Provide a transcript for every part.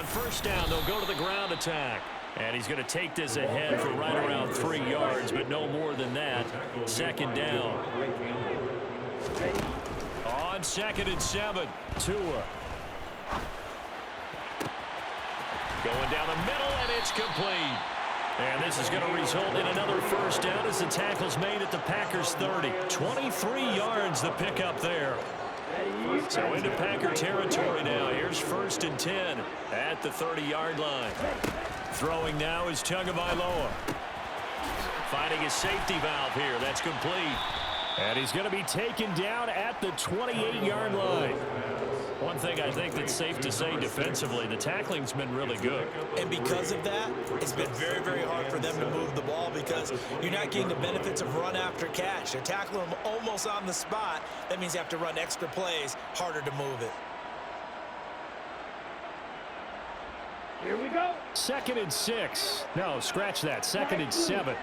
On first down, they'll go to the ground attack. And he's going to take this ahead for right around 3 yards, but no more than that. Second down. On 2nd and 7, Tua. Going down the middle, and it's complete. And this is going to result in another first down as the tackle's made at the Packers' 30. 23 yards the pickup there. So into Packer territory now. Here's 1st and 10 at the 30-yard line. Throwing now is Tagovailoa. Finding his safety valve here. That's complete. And he's going to be taken down at the 28-yard line. One thing I think that's safe to say defensively, the tackling's been really good. And because of that, it's been very, very hard for them to move the ball because you're not getting the benefits of run after catch. They're tackling them almost on the spot. That means you have to run extra plays, harder to move it. Here we go. 2nd and 6. No, scratch that. 2nd and 7.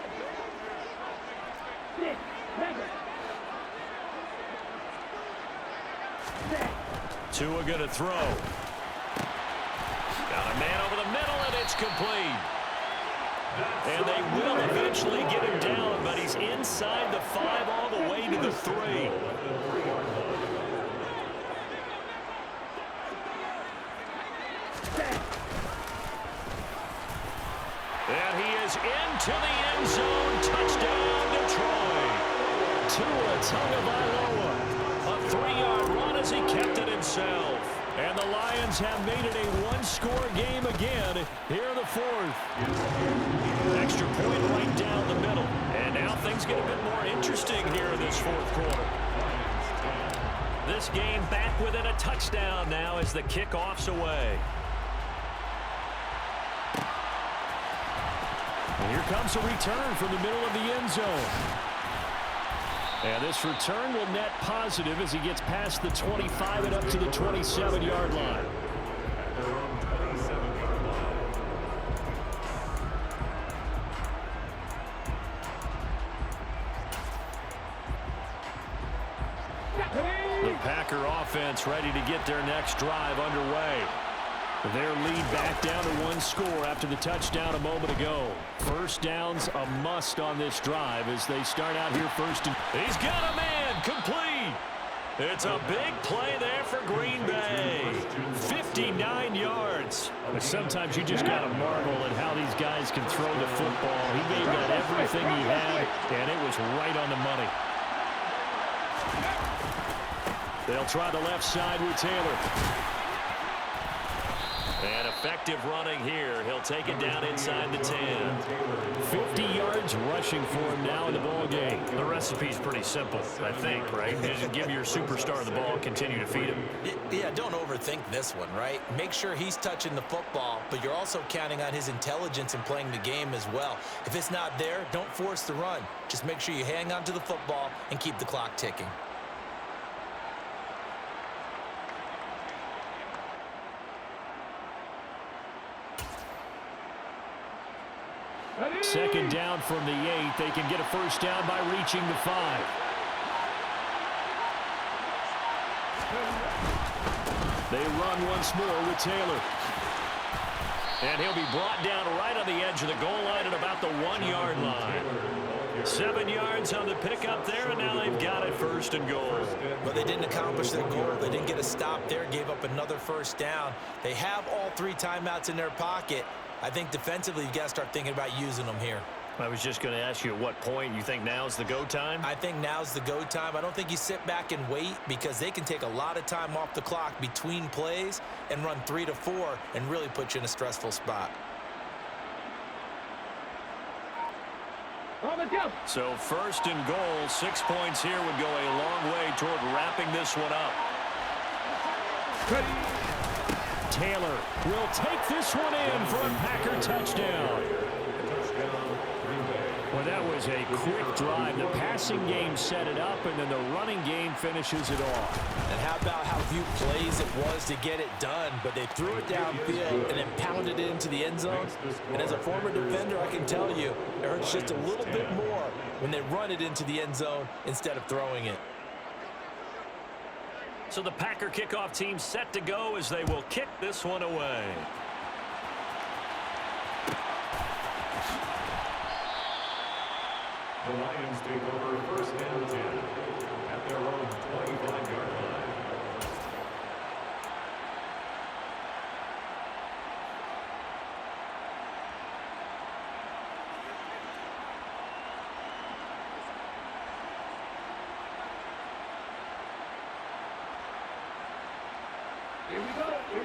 Tua going to throw. Got a man over the middle, and it's complete. And they will eventually get him down, but he's inside the 5 all the way to the 3. And he is into the end zone. Touchdown, Detroit. Tua Tagovailoa. A 3-yard run as he kept it himself. And the Lions have made it a 1-score game again here in the 4th. Extra point right down the middle. And now things get a bit more interesting here in this 4th quarter. This game back within a touchdown now as the kickoff's away. And here comes a return from the middle of the end zone. And this return will net positive as he gets past the 25 and up to the 27-yard line. The Packer offense ready to get their next drive underway. Their lead back down to 1 score after the touchdown a moment ago. First down's a must on this drive as they start out here first. He's got a man, complete. It's a big play there for Green Bay. 59 yards. But sometimes you just got to marvel at how these guys can throw the football. He gave that everything he had, and it was right on the money. They'll try the left side with Taylor. And effective running here. He'll take it down inside the 10. 50 yards rushing for him now in the ball game. The recipe's pretty simple, I think, right? Just give your superstar the ball and continue to feed him. Yeah, don't overthink this one, right? Make sure he's touching the football, but you're also counting on his intelligence in playing the game as well. If it's not there, don't force the run. Just make sure you hang on to the football and keep the clock ticking. Second down from the 8. They can get a first down by reaching the 5. They run once more with Taylor. And he'll be brought down right on the edge of the goal line at about the 1-yard line. 7 yards on the pickup there, and now they've got it 1st and goal. But they didn't accomplish their goal. They didn't get a stop there, gave up another first down. They have all 3 timeouts in their pocket. I think defensively you've got to start thinking about using them here. I was just going to ask you at what point you think now's the go time? I think now's the go time. I don't think you sit back and wait because they can take a lot of time off the clock between plays and run 3 to 4 and really put you in a stressful spot. So 1st and goal, 6 points here would go a long way toward wrapping this one up. Taylor will take this one in for a Packer touchdown. Well, that was a quick drive. The passing game set it up, and then the running game finishes it off. And how about how few plays it was to get it done, but they threw it downfield and then pounded it into the end zone. And as a former defender, I can tell you, it hurts just a little bit more when they run it into the end zone instead of throwing it. So the Packer kickoff team set to go as they will kick this one away. The Lions take over first and 10 at their own 25-yard line.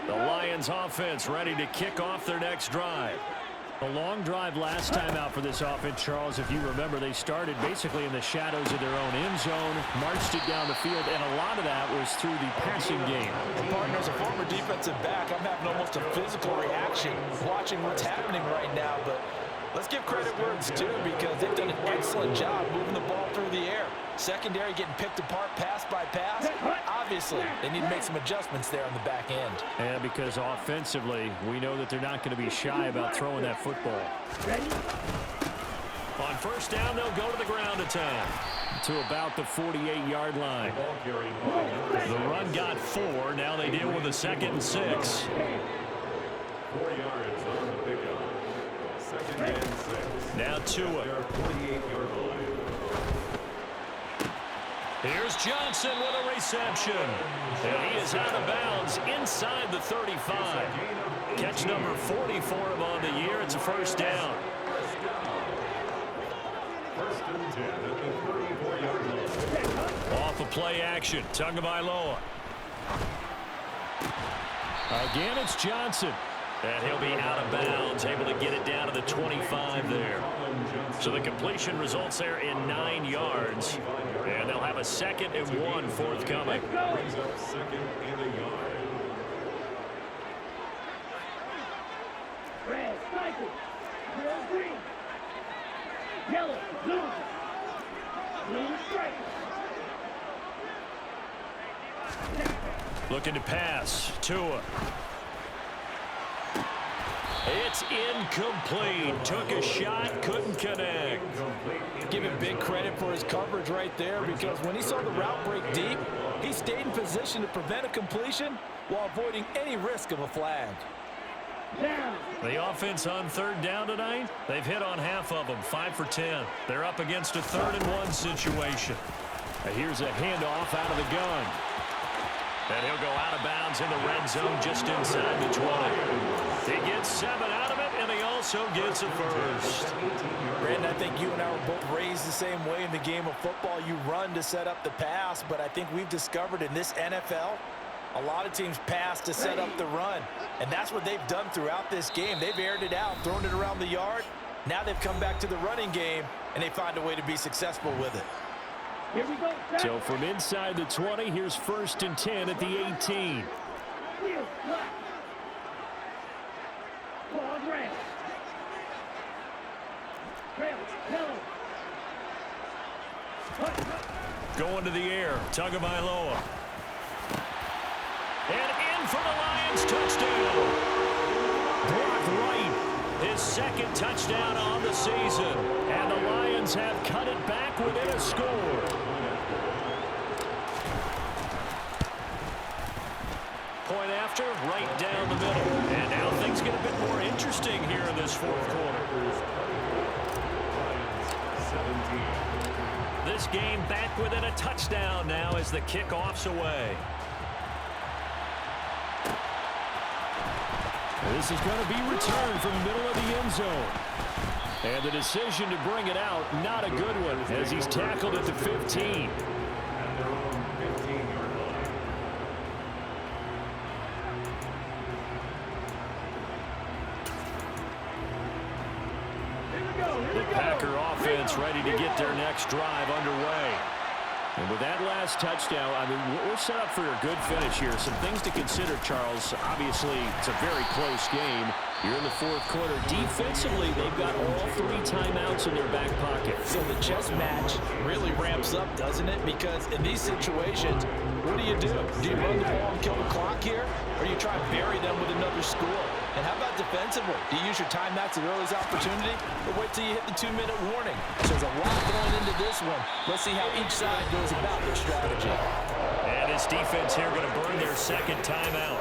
The Lions offense ready to kick off their next drive. A long drive last time out for this offense, Charles. If you remember, they started basically in the shadows of their own end zone, marched it down the field, and a lot of that was through the passing game. Partner, as a former defensive back, I'm having almost a physical reaction watching what's happening right now, but let's give credit where it's due because they've done an excellent job moving the ball through the air. Secondary getting picked apart pass by pass. Obviously, they need to make some adjustments there on the back end. And because offensively, we know that they're not going to be shy about throwing that football. Ready? On first down, they'll go to the ground attack to about the 48-yard line. The run got 4. Now they deal with a 2nd and 6. 4 yards on the pickup. 2nd and 6. Now Tua. 48-yard line. Here's Johnson with a reception. And he is out of bounds inside the 35. Catch number 40 for him on the year. It's a first down. First and 10 at the 34-yard line. Off of play action. Tagovailoa. Again, it's Johnson. And he'll be out of bounds, able to get it down to the 25 there. So the completion results there in 9 yards. And they'll have a 2nd and 1 forthcoming. Brings up 2nd and a yard. Red, cycle. Red, green. Yellow, blue. Blue, strike. Looking to pass. Tua. It's incomplete. Took a shot, couldn't connect. Give him big credit for his coverage right there because when he saw the route break deep, he stayed in position to prevent a completion while avoiding any risk of a flag. Down. The offense on 3rd down tonight, they've hit on half of them, 5 for 10. They're up against a 3rd and 1 situation. Here's a handoff out of the gun. And he'll go out of bounds in the red zone just inside the 20. He gets 7 out of it, and he also gets a first. Brandon, I think you and I were both raised the same way in the game of football. You run to set up the pass, but I think we've discovered in this NFL, a lot of teams pass to set up the run. And that's what they've done throughout this game. They've aired it out, thrown it around the yard. Now they've come back to the running game, and they find a way to be successful with it. Here we go. So from inside the 20, here's 1st and 10 at the 18. Wheel, left. Ball, red. Trail, yellow. Going to the air, Tagovailoa. And in for the Lions, touchdown. Brock Wright, his 2nd touchdown on the season. And the Lions have cut it back within a score. Point after, right down the middle. And now things get a bit more interesting here in this 4th quarter. 17. This game back within a touchdown now as the kickoff's away. This is going to be returned from the middle of the end zone. And the decision to bring it out, not a good one, as he's tackled at the 15. At their own 15-yard line. The Packer offense ready to get their next drive underway. And with that last touchdown, I mean, we're set up for a good finish here. Some things to consider, Charles. Obviously, it's a very close game. You're in the 4th quarter. Defensively, they've got all 3 timeouts in their back pocket. So the chess match really ramps up, doesn't it? Because in these situations, what do? Do you run the ball and kill the clock here? Or do you try and bury them with another score? And how about defensively? Do you use your timeouts at early's opportunity? Or wait till you hit the 2-minute warning? So there's a lot going into this one. Let's see how each side goes about their strategy. And this defense here going to burn their 2nd timeout.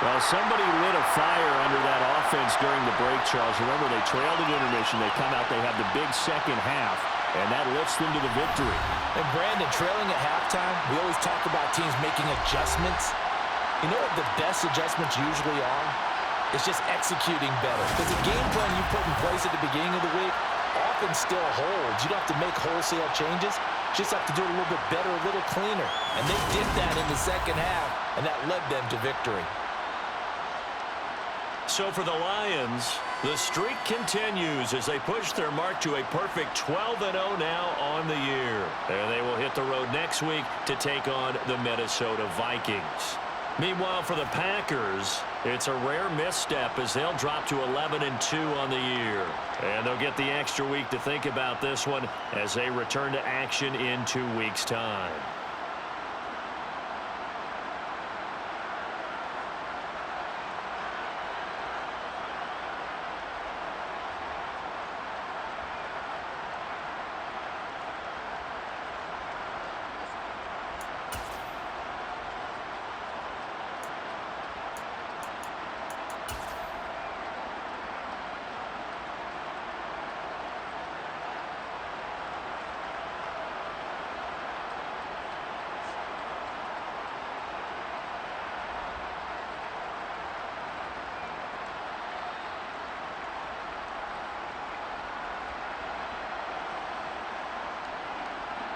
Well, somebody lit a fire under that offense during the break, Charles. Remember, they trailed at intermission. They come out, they have the big second half, and that lifts them to the victory. And Brandon, trailing at halftime, we always talk about teams making adjustments. You know what the best adjustments usually are? It's just executing better. Because the game plan you put in place at the beginning of the week often still holds. You don't have to make wholesale changes. You just have to do it a little bit better, a little cleaner. And they did that in the second half, and that led them to victory. So for the Lions, the streak continues as they push their mark to a perfect 12-0 now on the year. And they will hit the road next week to take on the Minnesota Vikings. Meanwhile, for the Packers, it's a rare misstep as they'll drop to 11-2 on the year. And they'll get the extra week to think about this one as they return to action in 2 weeks' time.